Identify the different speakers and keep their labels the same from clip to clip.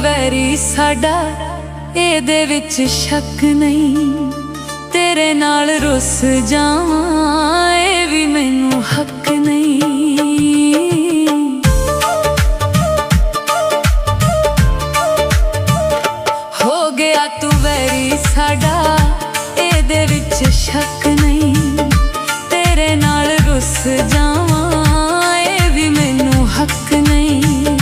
Speaker 1: Very ਸਾਡਾ ਇਹਦੇ ਵਿੱਚ ਸ਼ੱਕ ਨਹੀਂ। ਤੇਰੇ ਨਾਲ ਰੁੱਸ ਜਾਵਾਂ ਇਹ ਵੀ ਮੈਨੂੰ ਹੱਕ ਨਹੀਂ। ਹੋ ਗਿਆ ਤੂੰ ਵੈਰੀ ਸਾਡਾ ਇਹਦੇ ਵਿੱਚ ਸ਼ੱਕ ਨਹੀਂ। ਤੇਰੇ ਨਾਲ ਰੁੱਸ ਜਾਵਾਂ ਇਹ ਵੀ ਮੈਨੂੰ ਹੱਕ ਨਹੀਂ।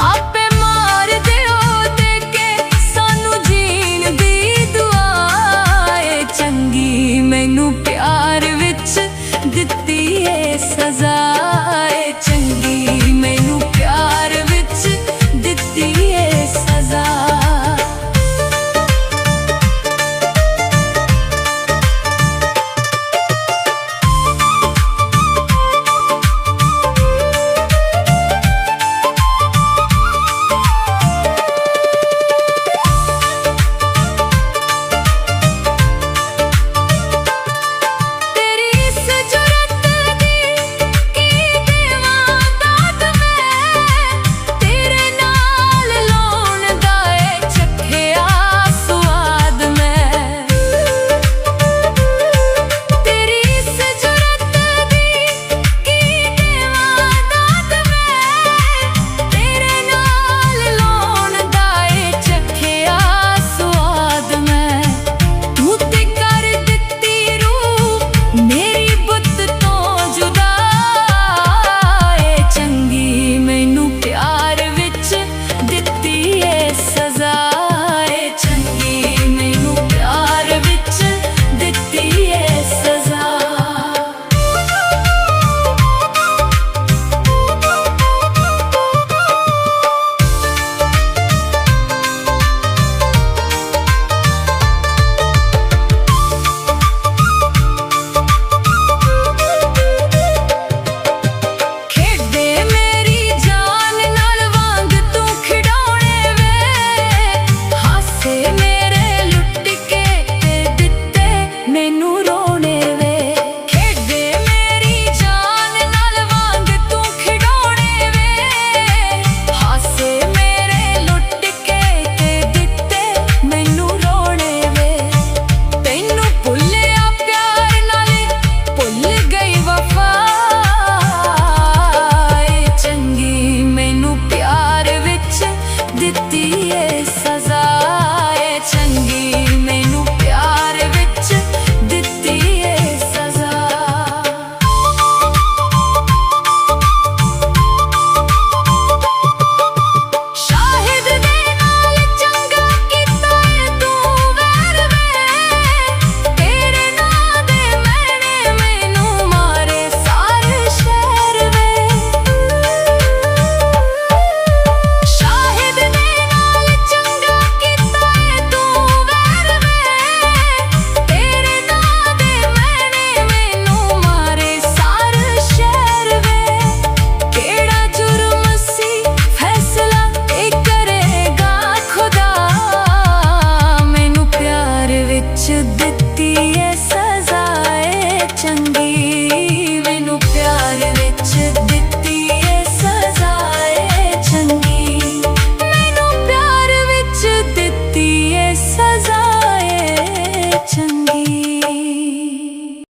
Speaker 1: ਆਪੇ ਮਾਰ ਦਿਓ ਦੇ ਕੇ ਸਾਨੂੰ ਜੀਣ ਦੀ ਦੁਆ ਏ ਚੰਗੀ ਮੈਨੂੰ ਪਿਆਰ ਵਿੱਚ ਦਿੱਤੀ ਏ ਸਜ਼ਾ।